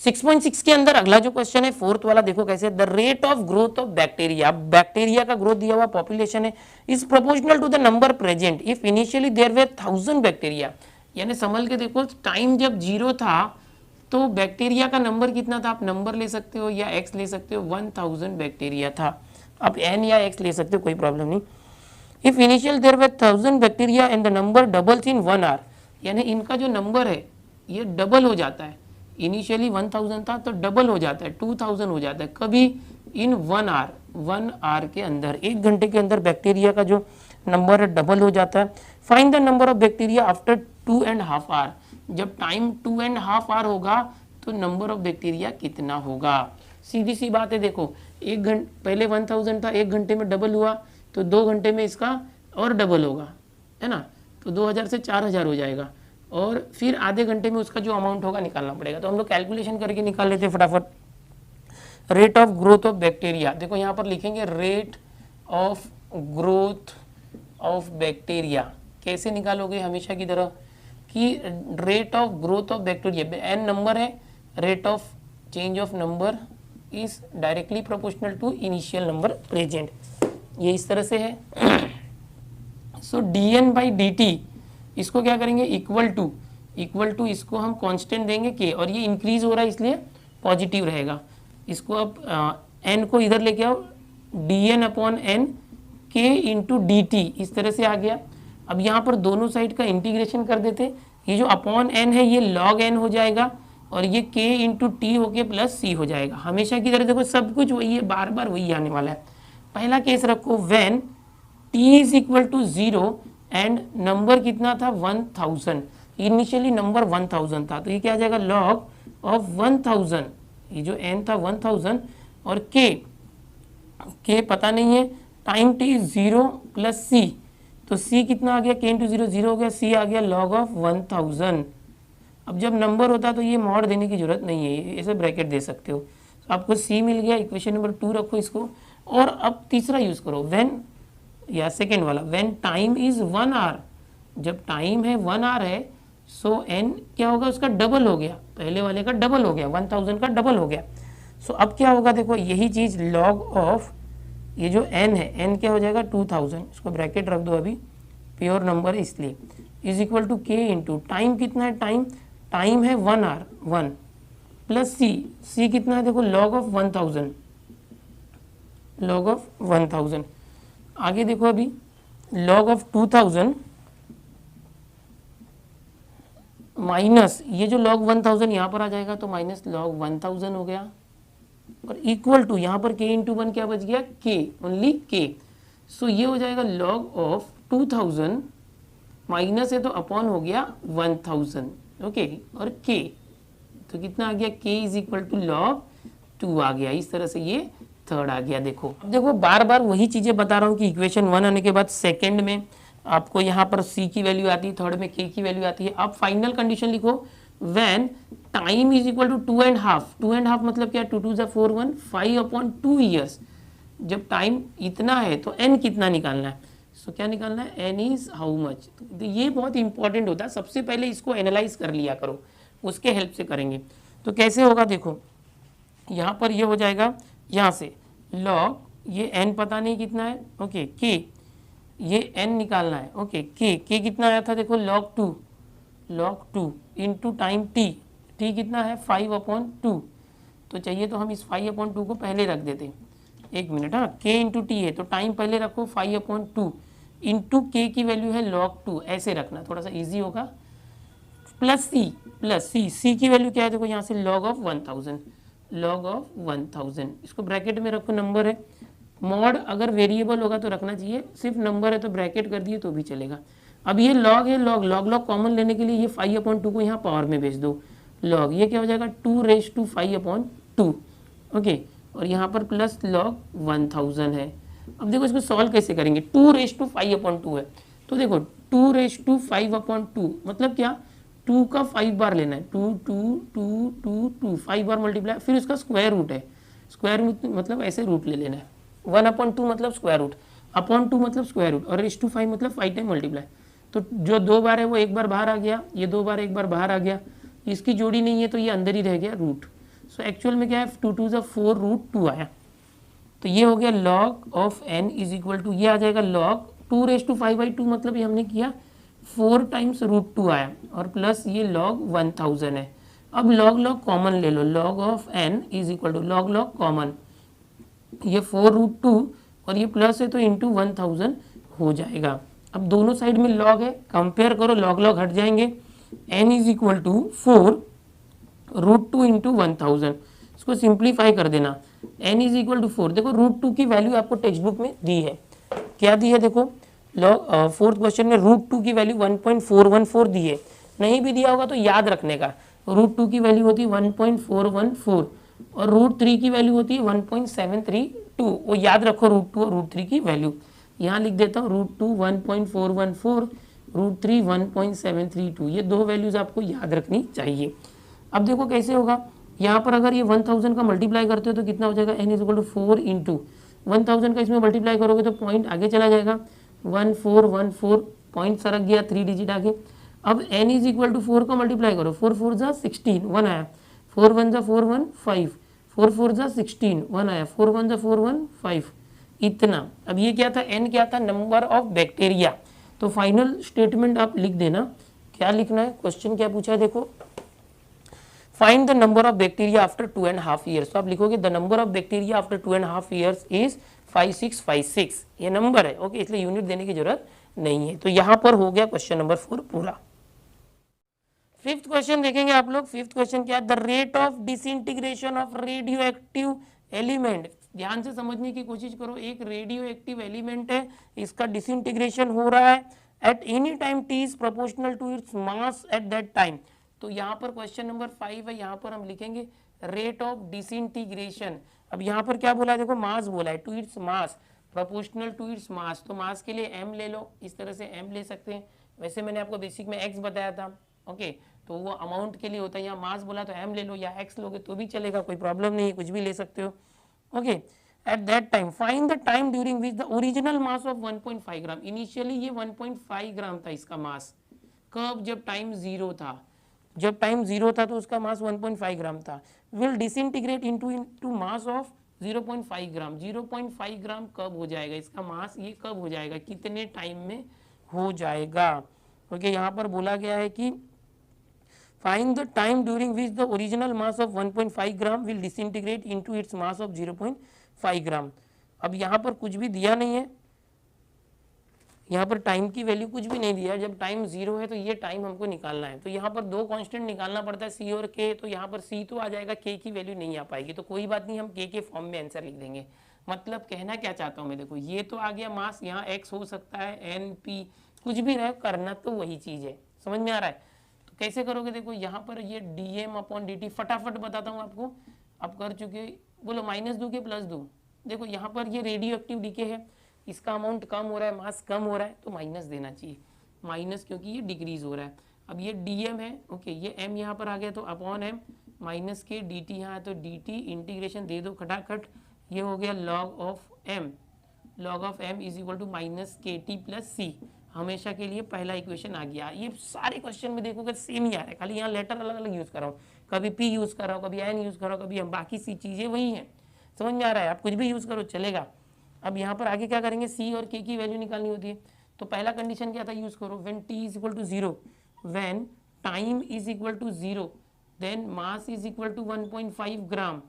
6.6 के अंदर अगला जो क्वेश्चन है फोर्थ वाला, देखो कैसे, the rate of growth of bacteria, bacteria का ग्रोथ दिया हुआ पॉपुलेशन है, is proportional to the number present if initially there were 1000 bacteria. यानी समझ के देखो, टाइम जब 0 था तो बैक्टीरिया का नंबर कितना था, आप नंबर ले सकते हो या एक्स ले सकते हो, 1000 बैक्टीरिया था। आप एन या एक्स ले सकते हो, कोई प्रॉब्लम नहीं। If initial there were 1000 bacteria and the number doubles in 1 hour, यानी इनका जो नंबर है ये डबल हो जाता है। इनिशियली 1000 था तो डबल हो जाता है, 2000 हो जाता है, कभी इन 1 आवर, 1 आवर के अंदर, 1 घंटे के अंदर बैक्टीरिया का जो नंबर है डबल हो जाता है। Find the number of bacteria after 2.5 hour, जब टाइम 2.5 आवर होगा तो नंबर ऑफ बैक्टीरिया कितना होगा। सीधी सी बात है, देखो 1 घंटे पहले 1000 था, 1 घंटे में डबल हुआ तो 2 घंटे में इसका और डबल होगा, है ना, तो 2000 से 4000 हो जाएगा, और फिर आधे घंटे में उसका जो अमाउंट होगा निकालना पड़ेगा। तो हम लोग कैलकुलेशन करके निकाल लेते हैं फटाफट। Rate of growth of bacteria, देखो यहाँ पर लिखेंगे rate of growth of bacteria, कैसे निकालोगे हमेशा की तरह कि rate of growth of bacteria, N number है, rate of change of number is directly proportional to initial number present, ये इस तरह से है। सो dn बाई dt, इसको क्या करेंगे, इक्वल टू इसको हम कांस्टेंट देंगे के, और ये इंक्रीज हो रहा है इसलिए पॉजिटिव रहेगा। इसको अब n को इधर लेके आओ, dn upon n k into d T, इस तरह से आ गया। अब यहाँ पर दोनों साइड का इंटीग्रेशन कर देते, ये जो अपॉन n है ये log n हो जाएगा और ये k इंटू टी होके प्लस c हो जाएगा। हमेशा की तरह देखो सब कुछ वही है, बार बार वही आने वाला है। पहला केस रखो, when t is equal to 0 and number कितना था 1000, इनिशियली नंबर 1000 था, तो ये क्या आ जाएगा log ऑफ 1000, ये जो n था 1000 और k पता नहीं है, टाइम t 0 प्लस c, तो c कितना आ गया, k इंटू 0 0 हो गया, c आ गया log ऑफ 1000। अब जब नंबर होता है तो ये मॉड देने की जरूरत नहीं है, ऐसे ब्रैकेट दे सकते हो। तो आपको c मिल गया, इक्वेशन नंबर 2 रखो इसको। और अब तीसरा यूज करो, व्हेन, या सेकेंड वाला, व्हेन टाइम इज 1 आवर, जब टाइम है 1 आवर है, सो n क्या होगा, उसका डबल हो गया, पहले वाले का डबल हो गया, 1000 का डबल हो गया। सो अब क्या होगा, देखो यही चीज log ऑफ ये जो n है, n क्या हो जाएगा 2000, इसको ब्रैकेट रख दो अभी, प्योर नंबर है इसलिए, is equal to k into time कितना है, टाइम है 1 आवर 1 प्लस c कितना है, देखो log ऑफ 1000, log ऑफ 1000। आगे देखो अभी log ऑफ 2000 माइनस ये जो log 1000 यहाँ पर आ जाएगा तो माइनस log 1000 हो गया, और इक्वल टू यहाँ पर k इंटू 1 क्या बच गया, k, ओनली k। सो ये हो जाएगा log ऑफ 2000 माइनस है तो अपॉन हो गया 1000, ओके, और k तो कितना आ गया, k is equal to log 2 आ गया। इस तरह से ये थर्ड आ गया। देखो अब देखो बार बार वही चीजें बता रहा हूँ कि इक्वेशन 1 आने के बाद सेकंड में आपको यहाँ पर c की वैल्यू आती है, थर्ड में k की वैल्यू आती है। अब फाइनल कंडीशन लिखो, when time is equal to 2.5, 2.5 मतलब क्या, 2 2 जा 4 1 5/2 ईयर्स। जब टाइम इतना है तो n कितना निकालना है, सो क्या निकालना है, n इज हाउ मच। तो ये बहुत इंपॉर्टेंट होता है, सबसे पहले इसको एनालाइज कर लिया करो, उसके हेल्प से करेंगे। तो कैसे होगा, देखो यहाँ पर ये हो जाएगा, यहाँ से log ये n पता नहीं कितना है, ओके, k ये n निकालना है, ओके, k कितना आया था, देखो log 2 इंटू टाइम t कितना है 5/2, तो चाहिए तो हम इस 5/2 को पहले रख देते, एक मिनट, हाँ, k इंटू टी है तो टाइम पहले रखो 5/2 इंटू k की वैल्यू है log 2, ऐसे रखना थोड़ा सा इजी होगा, प्लस c की वैल्यू क्या है, देखो यहाँ से log ऑफ 1000, इसको ब्रैकेट में रखो, नंबर है, मॉड अगर वेरिएबल होगा तो रखना चाहिए, सिर्फ नंबर है तो ब्रैकेट कर दिए तो भी चलेगा। अब ये log है, log कॉमन लेने के लिए ये 5/2 को यहाँ पावर में भेज दो, log ये क्या हो जाएगा 2⁵5/2, ओके, और यहाँ पर प्लस log 1000 है। अब देखो इसको सॉल्व कैसे करेंगे, 2⁵5/2 है तो देखो 2⁵5/2 मतलब क्या, 2 का 5 बार लेना है, 2 2 2 2 2 5 बार मल्टीप्लाई, फिर उसका स्क्वायर रूट है, स्क्वायर रूट मतलब ऐसे रूट ले लेना है, 1/2 मतलब स्क्वायर रूट, अपॉन 2 मतलब स्क्वायर रूट, और रेज़ टू 5 मतलब 5 टाइम मल्टीप्लाई। तो जो 2 बार है वो एक बार बाहर आ गया, ये 2 बार एक बार बाहर आ गया, इसकी जोड़ी नहीं है तो ये अंदर ही रह गया रूट। सो एक्चुअल में क्या है, 2 2 जा 4√2 आया, तो ये हो गया log of n is equal to, ये आ जाएगा log 2⁵5/2 मतलब ये हमने किया 4 टाइम्स √2 आया, और प्लस ये log 1000 है। अब log कॉमन ले लो, log of n is equal to log common, ये 4√2 और ये प्लस है तो इंटू 1000 हो जाएगा। अब दोनों साइड में log है, कंपेयर करो, log हट जाएंगे, n is equal to 4√2 into 1000, इसको सिंप्लीफाई कर देना, n इज इक्वल टू 4, देखो √2 की वैल्यू आपको टेक्स्ट बुक में दी है, क्या दी है, देखो फोर्थ क्वेश्चन में √2 की वैल्यू 1.414 दी है, नहीं भी दिया होगा तो याद रखने का, √2 की वैल्यू होती है 1.414 और √3 की वैल्यू होती है 1.732, वो याद रखो √2 और √3 की वैल्यू। यहाँ लिख देता हूँ √2 1.414, √3 1.732, ये दो वैल्यूज आपको याद रखनी चाहिए। अब देखो कैसे होगा, यहाँ पर अगर ये 1000 का मल्टीप्लाई करते हो तो कितना हो जाएगा, n is equal to 4 into 1000 का इसमें मल्टीप्लाई करोगे तो पॉइंट आगे चला जाएगा, 1414 पॉइंट सरक गया 3 डिजिट आगे। अब n इज इक्वल टू 4 का मल्टीप्लाई करो, 4 4 जा 16, 1 आया, 4 1 जा 4 1 5, 4 4 जा 16, 1 आया, 4 1 जा 4 1 5, इतना। अब ये क्या था, n क्या था, नंबर ऑफ बैक्टीरिया। तो फाइनल स्टेटमेंट आप लिख देना, क्या लिखना है, क्वेश्चन क्या पूछा है, देखो find the number of bacteria after 2.5 years, तो आप लिखोगे the number of bacteria after 2.5 years is 5656, ये नंबर है, ओके, इसलिए यूनिट देने की जरूरत नहीं है। तो यहाँ पर हो गया क्वेश्चन नंबर 4 पूरा। फिफ्थ क्वेश्चन देखेंगे आप लोग, फिफ्थ क्वेश्चन क्या है, the rate of disintegration of radio active element, ध्यान से समझने की कोशिश करो, एक रेडियो एक्टिव एलिमेंट है, इसका डिसइंटीग्रेशन हो रहा है at any time t is proportional to its mass at that time. तो यहाँ पर क्वेश्चन नंबर 5 है, यहाँ पर हम लिखेंगे रेट ऑफ डिसइंटीग्रेशन। अब यहाँ पर क्या बोला है, देखो मास बोला है, to its mass proportional to its mass, तो मास के लिए m ले लो, इस तरह से m ले सकते हैं, वैसे मैंने आपको बेसिक में x बताया था, ओके, तो वो अमाउंट के लिए होता है, यहाँ मास बोला तो m ले लो या x लोगे तो भी चलेगा, कोई प्रॉब्लम नहीं है, कुछ भी ले सकते हो, okay. Eight that time find the time during which the original mass of 1.5 gram, initially ये 1.5 ग्राम था इसका मास, कब, जब टाइम 0 था, जब टाइम 0 था तो उसका मास 1.5 ग्राम था, will disintegrate into mass of 0.5 ग्राम, 0.5 ग्राम कब हो जाएगा इसका मास, ये कब हो जाएगा, कितने टाइम में हो जाएगा, ओके। यहाँ पर बोला गया है कि find the time during which the original mass of 1.5 gram will disintegrate into its mass of 0.5 ग्राम। अब यहाँ पर कुछ भी दिया नहीं है, यहाँ पर टाइम की वैल्यू कुछ भी नहीं दिया, जब टाइम 0 है तो ये टाइम हमको निकालना है। तो यहाँ पर दो कांस्टेंट निकालना पड़ता है सी और के, तो यहाँ पर सी तो आ जाएगा, के की वैल्यू नहीं आ पाएगी, तो कोई बात नहीं, हम के फॉर्म में आंसर लिख देंगे। मतलब कहना क्या चाहता हूँ मैं, देखो ये तो आ गया मास, यहाँ एक्स हो सकता है, एन पी कुछ भी रहे, करना तो वही चीज़ है। समझ में आ रहा है? तो कैसे करोगे, देखो यहाँ पर ये d m upon D t, फटाफट बताता हूँ आपको, आप कर चुके, बोलो माइनस दो के प्लस दो। देखो यहाँ पर ये रेडियो एक्टिव डीके है, इसका अमाउंट कम हो रहा है, मास कम हो रहा है, तो माइनस देना चाहिए, माइनस क्योंकि ये डिक्रीज हो रहा है। अब ये डी एम है, ओके, ये एम यहाँ पर आ गया तो अपॉन एम, माइनस के डी टी यहाँ है तो डी टी, इंटीग्रेशन दे दो खटाखट, ये हो गया log of m, log of m is equal to minus k t plus c. हमेशा के लिए पहला इक्वेशन आ गया। ये सारे क्वेश्चन में देखोगे सेम ही आ रहा है, खाली यहाँ लेटर अलग अलग यूज कर रहा हूँ, कभी पी यूज कर रहा हूँ, कभी एन यूज कर रहा हूँ, कभी हम, बाकी सी चीजें वही हैं। समझ में आ रहा है? आप कुछ भी यूज करो चलेगा। अब यहाँ पर आगे क्या करेंगे, सी और के की वैल्यू निकालनी होती है। तो पहला कंडीशन क्या था, यूज करो when t is equal to 0, when time is equal to 0, then mass is equal to 1.5 gram.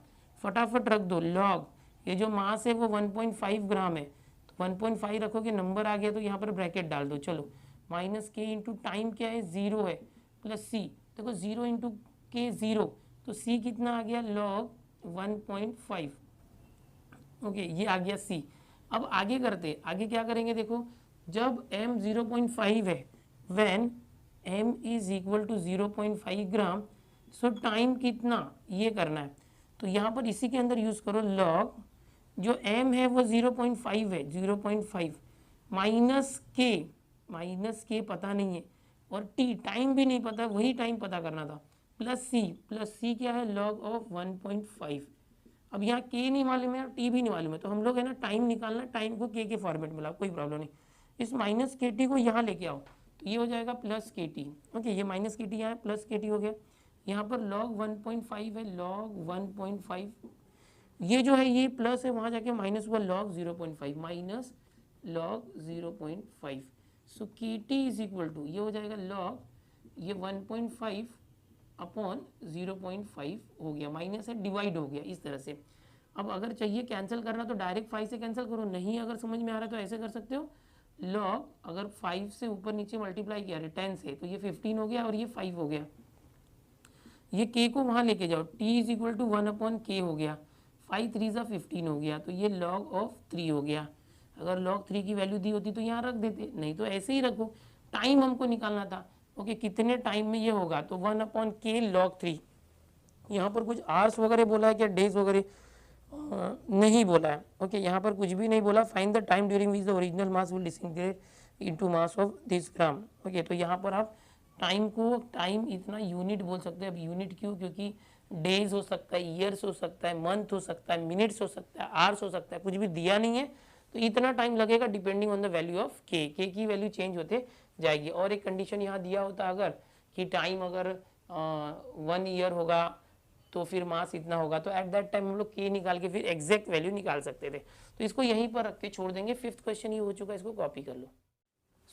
फटाफट रख दो लॉग, ये जो मास है वो 1.5 ग्राम है, तो 1.5 रखोगे, नंबर आ गया तो यहाँ पर ब्रैकेट डाल दो। चलो माइनस के इंटू टाइम क्या है 0 है, प्लस सी, देखो 0 इंटू के 0, तो सी कितना आ गया, लॉग 1.5। ओके, ये आ गया सी। अब आगे करते, आगे क्या करेंगे, देखो जब m 0.5 है, when m is equal to 0.5 gram, so time कितना, ये करना है। तो यहाँ पर इसी के अंदर यूज करो लॉग, जो m है वो 0.5 है, 0.5 माइनस के पता नहीं है, और t टाइम भी नहीं पता, वही टाइम पता करना था, प्लस सी क्या है, लॉग ऑफ 1.5। अब यहाँ के नहीं मालूम है और टी भी नहीं मालूम है, तो हम लोग है ना टाइम निकालना, टाइम को के फॉर्मेट में लाओ, कोई प्रॉब्लम नहीं। इस माइनस के टी को यहाँ लेके आओ, तो ये हो जाएगा प्लस के टी। ओके, ये माइनस के टी यहाँ प्लस के टी हो गया। यहाँ पर लॉग 1.5 है, लॉग 1.5, ये जो है ये प्लस है, वहाँ जाके माइनस हुआ, लॉग 0.5 माइनस लॉग 0.5। सो के टी इज इक्वल टू, ये हो जाएगा लॉग, ये 1.5 अपॉन 0.5 हो गया, माइनस है, डिवाइड हो गया इस तरह से। अब अगर चाहिए कैंसिल करना तो डायरेक्ट 5 से कैंसिल करो, नहीं अगर समझ में आ रहा है तो ऐसे कर सकते हो, लॉग अगर 5 से ऊपर नीचे मल्टीप्लाई किया 10 से, तो ये 15 हो गया और ये 5 हो गया। ये के को वहाँ लेके जाओ, t is equal to 1 upon k हो गया, 5 3 सा 15 हो गया, तो ये लॉग ऑफ 3 हो गया। अगर लॉग 3 की वैल्यू दी होती तो यहाँ रख देते, नहीं तो ऐसे ही रखो, टाइम हमको निकालना था। ओके, कितने टाइम में ये होगा, तो 1 अपॉन के लॉग 3। यहाँ पर कुछ आवर्स वगैरह बोला है क्या, डेज वगैरह नहीं बोला है। ओके, यहाँ पर कुछ भी नहीं बोला, find the time during which the original mass will disintegrate into mass of this gram. Okay, तो यहाँ पर आप टाइम को, टाइम इतना यूनिट बोल सकते हैं। अब यूनिट क्यों, क्योंकि डेज हो सकता है, ईयर्स हो सकता है, मंथ हो सकता है, मिनट्स हो सकता है, आवर्स हो सकता है, कुछ भी दिया नहीं है तो इतना टाइम लगेगा depending on the value of के की वैल्यू चेंज होते जाएगी। और एक कंडीशन यहाँ दिया होता अगर कि टाइम अगर 1 ईयर होगा तो फिर मास इतना होगा, तो एट दैट टाइम हम लोग के निकाल के फिर एग्जैक्ट वैल्यू निकाल सकते थे। तो इसको यहीं पर रख के छोड़ देंगे। 5th क्वेश्चन ये हो चुका है, इसको कॉपी कर लो।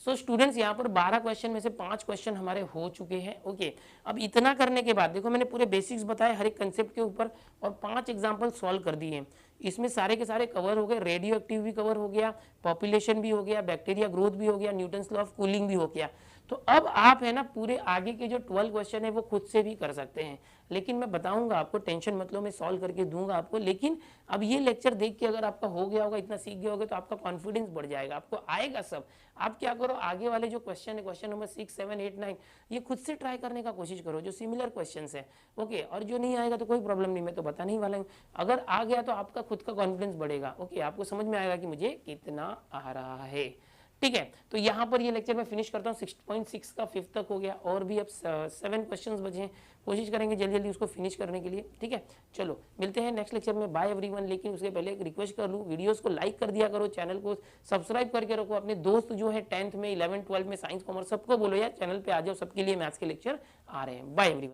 सो स्टूडेंट्स, यहाँ पर 12 क्वेश्चन में से 5 क्वेश्चन हमारे हो चुके हैं। ओके, अब इतना करने के बाद देखो मैंने पूरे बेसिक्स बताए हर एक कंसेप्ट के ऊपर और 5 एग्जाम्पल सॉल्व कर दिए हैं। इसमें सारे के सारे कवर हो गए, रेडियो एक्टिव भी कवर हो गया, पॉपुलेशन भी हो गया, बैक्टीरिया ग्रोथ भी हो गया, न्यूटन्स लॉ ऑफ कूलिंग भी हो गया। तो अब आप है ना पूरे आगे के जो 12 क्वेश्चन है वो खुद से भी कर सकते हैं, लेकिन मैं बताऊंगा आपको, टेंशन मत लो, मैं सॉल्व करके दूंगा आपको। लेकिन अब ये लेक्चर देख के अगर आपका हो गया होगा, इतना सीख गया होगा, तो आपका कॉन्फिडेंस बढ़ जाएगा, आपको आएगा सब। आप क्या करो, आगे वाले जो क्वेश्चन है, क्वेश्चन नंबर 6, 7, 8, 9, ये खुद से ट्राई करने का कोशिश करो, जो सिमिलर क्वेश्चन है। ओके, और जो नहीं आएगा तो कोई प्रॉब्लम नहीं, मैं तो बताने ही वाला हूँ। अगर आ गया तो आपका खुद का कॉन्फिडेंस बढ़ेगा। ओके, आपको समझ में आएगा कि मुझे कितना आ रहा है। ठीक है, तो यहाँ पर ये लेक्चर मैं फिनिश करता हूँ। 6.6 का 5th तक हो गया और भी अब 7 क्वेश्चंस बचे हैं, कोशिश करेंगे जल्दी जल्दी उसको फिनिश करने के लिए। ठीक है, चलो मिलते हैं नेक्स्ट लेक्चर में। Bye everyone. लेकिन उसके पहले एक रिक्वेस्ट कर लूँ, वीडियोस को लाइक कर दिया करो, चैनल को सब्सक्राइब करके रखो। अपने दोस्त जो है 10th में, 11th, 12th में, साइंस कॉमर्स सबको बोलो यार चैनल पर आ जाओ, सबके लिए मैथ्स के लेक्चर आ रहे हैं। Bye everyone.